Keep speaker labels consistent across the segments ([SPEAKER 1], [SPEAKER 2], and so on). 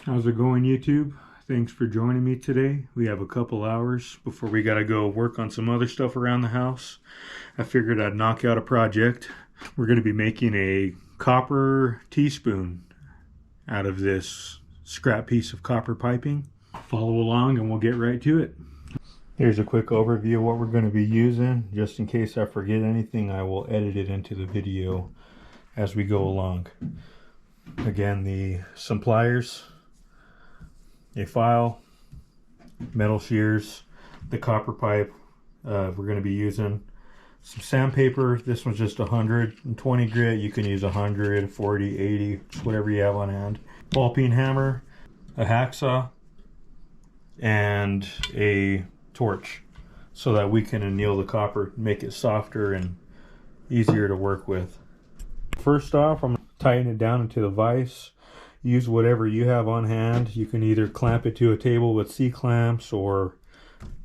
[SPEAKER 1] How's it going, YouTube? Thanks for joining me today. We have a couple hours before we gotta go work on some other stuff around the house. I figured I'd knock out a project. We're gonna be making a copper teaspoon out of this scrap piece of copper piping. Follow along and we'll get right to it. Here's a quick overview of what we're gonna be using. Just in case I forget anything, I will edit it into the video as we go along. Again, some pliers, a file, metal shears, the copper pipe we're going to be using, some sandpaper. This one's just 120 grit. You can use 100, 40, 80, just whatever you have on hand. Ball peen hammer, a hacksaw, and a torch so that we can anneal the copper, make it softer and easier to work with. First off, I'm going to tighten it down into the vise. Use whatever you have on hand. You can either clamp it to a table with C-clamps, or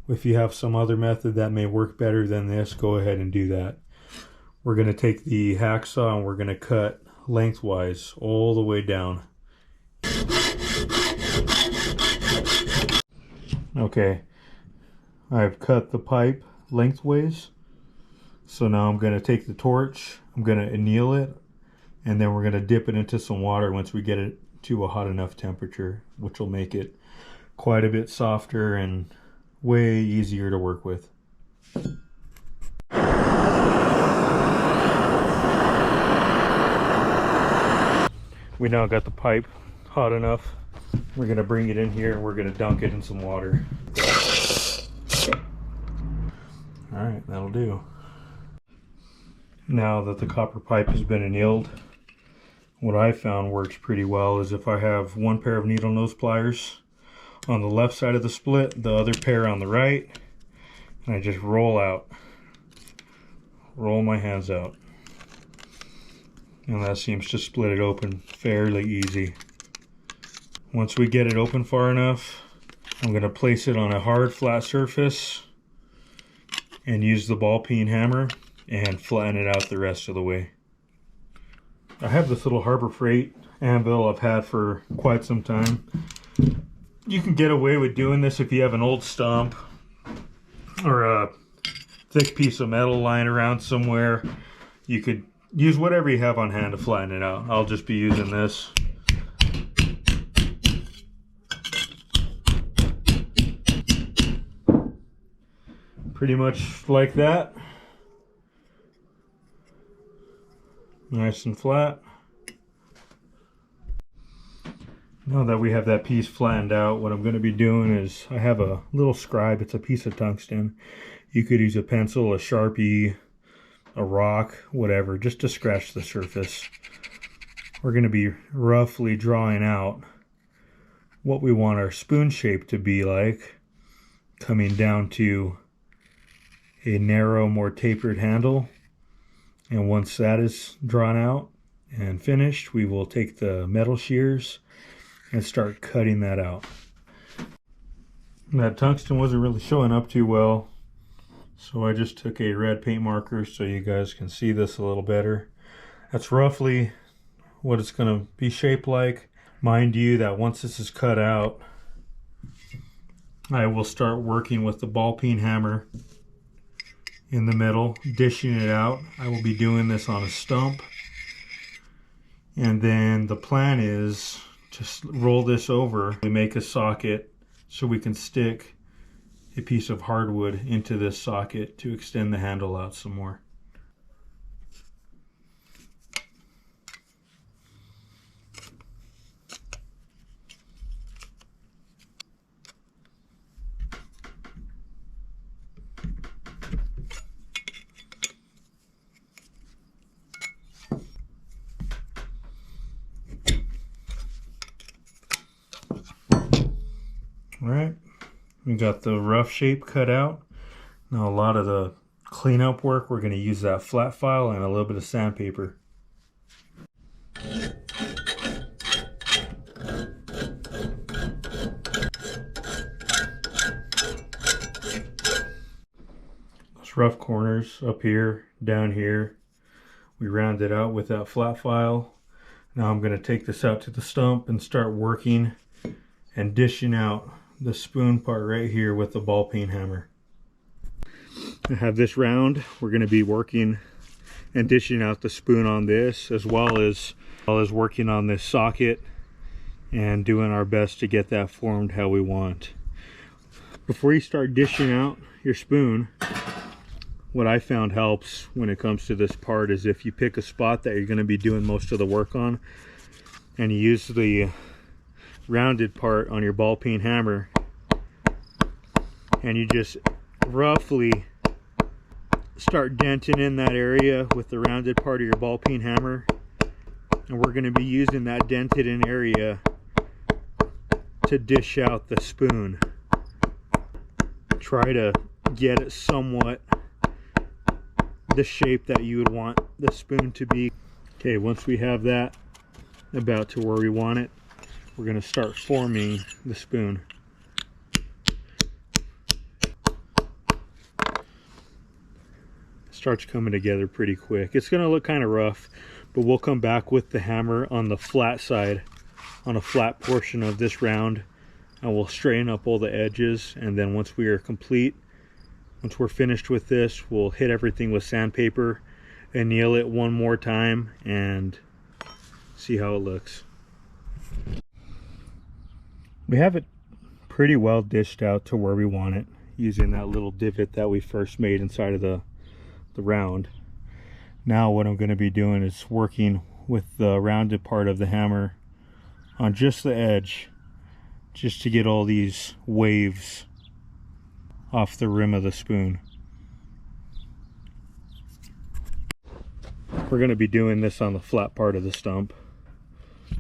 [SPEAKER 1] if you have some other method that may work better than this, go ahead and do that. We're going to take the hacksaw and we're going to cut lengthwise all the way down. Okay, I've cut the pipe lengthways. So now I'm going to take the torch, I'm going to anneal it, and then we're going to dip it into some water once we get it to a hot enough temperature, which will make it quite a bit softer and way easier to work with. We now got the pipe hot enough. We're going to bring it in here and we're going to dunk it in some water. Alright, that'll do. Now that the copper pipe has been annealed, what I found works pretty well is if I have one pair of needle nose pliers on the left side of the split, the other pair on the right, and I just roll my hands out, and that seems to split it open fairly easy. Once we get it open far enough, I'm going to place it on a hard flat surface and use the ball peen hammer and flatten it out the rest of the way. I have this little Harbor Freight anvil I've had for quite some time. You can get away with doing this if you have an old stump or a thick piece of metal lying around somewhere. You could use whatever you have on hand to flatten it out. I'll just be using this. Pretty much like that. Nice and flat. Now that we have that piece flattened out, what I'm going to be doing is I have a little scribe. It's a piece of tungsten. You could use a pencil, a Sharpie, a rock, whatever, just to scratch the surface. We're going to be roughly drawing out what we want our spoon shape to be like, coming down to a narrow, more tapered handle. And once that is drawn out and finished, we will take the metal shears and start cutting that out. That tungsten wasn't really showing up too well, so I just took a red paint marker so you guys can see this a little better. That's roughly what it's going to be shaped like. Mind you that once this is cut out, I will start working with the ball peen hammer in the middle, dishing it out. I will be doing this on a stump, and then the plan is just roll this over. We make a socket so we can stick a piece of hardwood into this socket to extend the handle out some more. Alright, we got the rough shape cut out. Now a lot of the cleanup work, we're going to use that flat file and a little bit of sandpaper. Those rough corners up here, down here, we round it out with that flat file. Now I'm going to take this out to the stump and start working and dishing out the spoon part right here with the ball peen hammer. I have this round. We're going to be working and dishing out the spoon on this, as well as working on this socket and doing our best to get that formed how we want. Before you start dishing out your spoon, what I found helps when it comes to this part is if you pick a spot that you're going to be doing most of the work on, and you use the rounded part on your ball peen hammer, and you just roughly start denting in that area with the rounded part of your ball peen hammer. And we're going to be using that dented in area to dish out the spoon. Try to get it somewhat the shape that you would want the spoon to be. Okay, once we have that about to where we want it, we're going to start forming the spoon. Starts coming together pretty quick. It's going to look kind of rough, but we'll come back with the hammer on the flat side, on a flat portion of this round, and we'll straighten up all the edges. And then once we are complete, once we're finished with this, we'll hit everything with sandpaper, anneal it one more time, and see how it looks. We have it pretty well dished out to where we want it, using that little divot that we first made inside of the round. Now what I'm going to be doing is working with the rounded part of the hammer on just the edge, just to get all these waves off the rim of the spoon. We're going to be doing this on the flat part of the stump,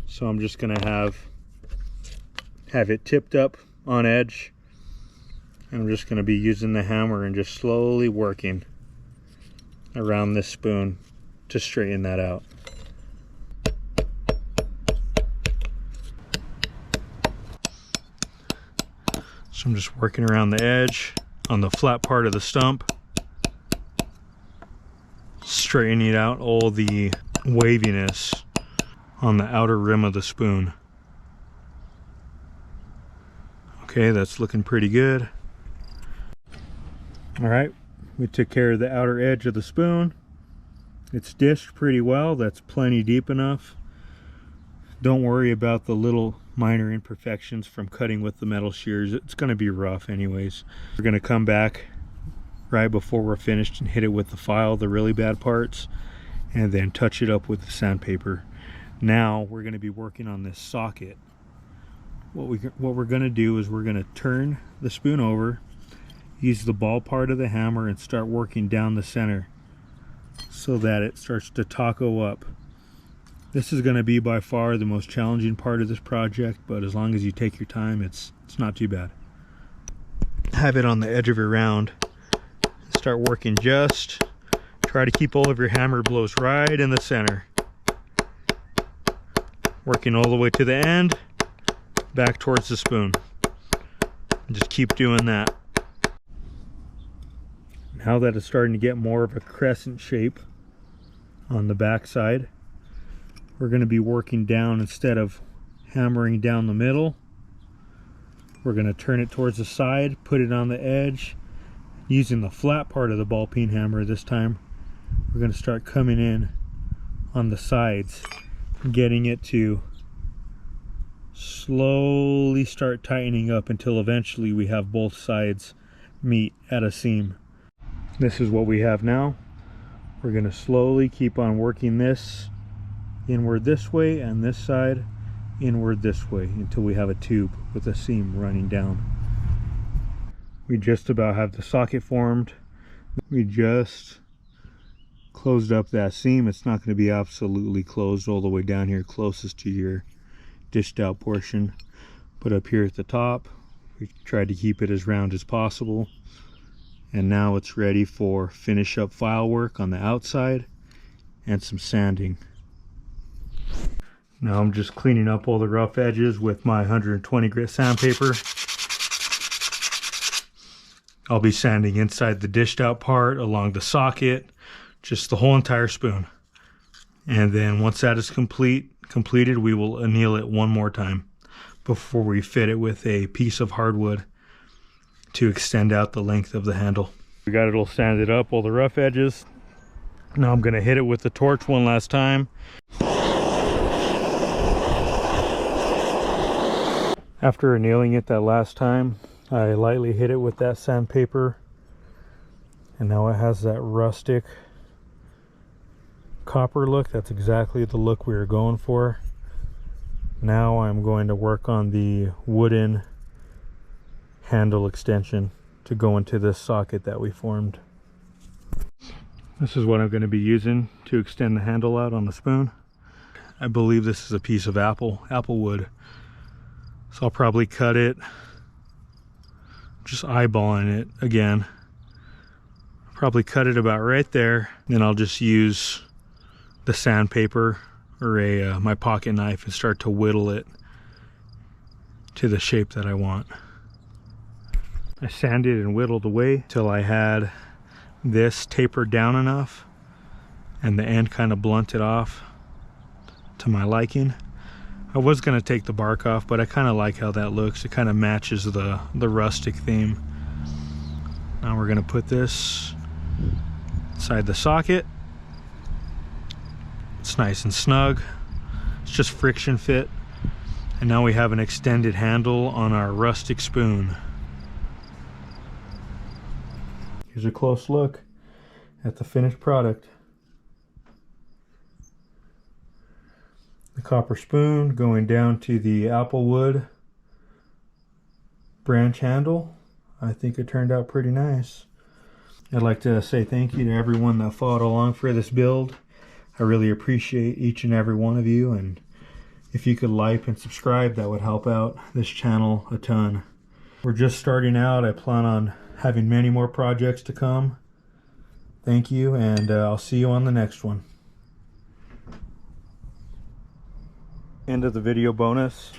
[SPEAKER 1] so I'm just going to have it tipped up on edge, and I'm just going to be using the hammer and just slowly working around this spoon to straighten that out. So I'm just working around the edge on the flat part of the stump, straightening out all the waviness on the outer rim of the spoon. Okay, that's looking pretty good. All right, we took care of the outer edge of the spoon. It's dished pretty well. That's plenty deep enough. Don't worry about the little minor imperfections from cutting with the metal shears. It's going to be rough anyways. We're going to come back right before we're finished and hit it with the file, the really bad parts, and then touch it up with the sandpaper. Now we're going to be working on this socket. What we're going to do is we're going to turn the spoon over, use the ball part of the hammer, and start working down the center so that it starts to taco up. This is going to be by far the most challenging part of this project, but as long as you take your time, it's not too bad. Have it on the edge of your round. Start working just. Try to keep all of your hammer blows right in the center. Working all the way to the end, back towards the spoon. Just keep doing that. Now that it's starting to get more of a crescent shape on the back side, we're going to be working down instead of hammering down the middle. We're going to turn it towards the side, put it on the edge, using the flat part of the ball peen hammer this time. We're going to start coming in on the sides, getting it to slowly start tightening up until eventually we have both sides meet at a seam. This is what we have now. We're going to slowly keep on working this inward this way and this side inward this way until we have a tube with a seam running down. We just about have the socket formed. We just closed up that seam. It's not going to be absolutely closed all the way down here closest to your dished out portion, but up here at the top we tried to keep it as round as possible. And now it's ready for finish up file work on the outside and some sanding. Now I'm just cleaning up all the rough edges with my 120 grit sandpaper. I'll be sanding inside the dished out part, along the socket, just the whole entire spoon. And then once that is completed, we will anneal it one more time before we fit it with a piece of hardwood to extend out the length of the handle. We got it all sanded up, all the rough edges. Now I'm going to hit it with the torch one last time. After annealing it that last time, I lightly hit it with that sandpaper, and now it has that rustic copper look. That's exactly the look we were going for. Now I'm going to work on the wooden handle extension to go into this socket that we formed. This is what I'm going to be using to extend the handle out on the spoon. I believe this is a piece of apple wood. So I'll probably cut it, just eyeballing it again. Probably cut it about right there. Then I'll just use the sandpaper or my pocket knife and start to whittle it to the shape that I want. I sanded and whittled away till I had this tapered down enough and the end kind of blunted off to my liking. I was going to take the bark off, but I kind of like how that looks. It kind of matches the rustic theme. Now we're going to put this inside the socket. It's nice and snug. It's just friction fit. And now we have an extended handle on our rustic spoon. Here's a close look at the finished product. The copper spoon going down to the applewood branch handle. I think it turned out pretty nice. I'd like to say thank you to everyone that followed along for this build. I really appreciate each and every one of you, and if you could like and subscribe, that would help out this channel a ton. We're just starting out. I plan on having many more projects to come. Thank you, and I'll see you on the next one. End of the video bonus.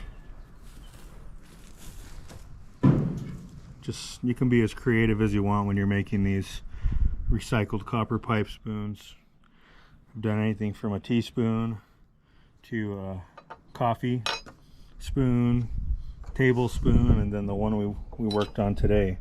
[SPEAKER 1] Just, you can be as creative as you want when you're making these recycled copper pipe spoons. I've done anything from a teaspoon to a coffee spoon, tablespoon, and then the one we worked on today.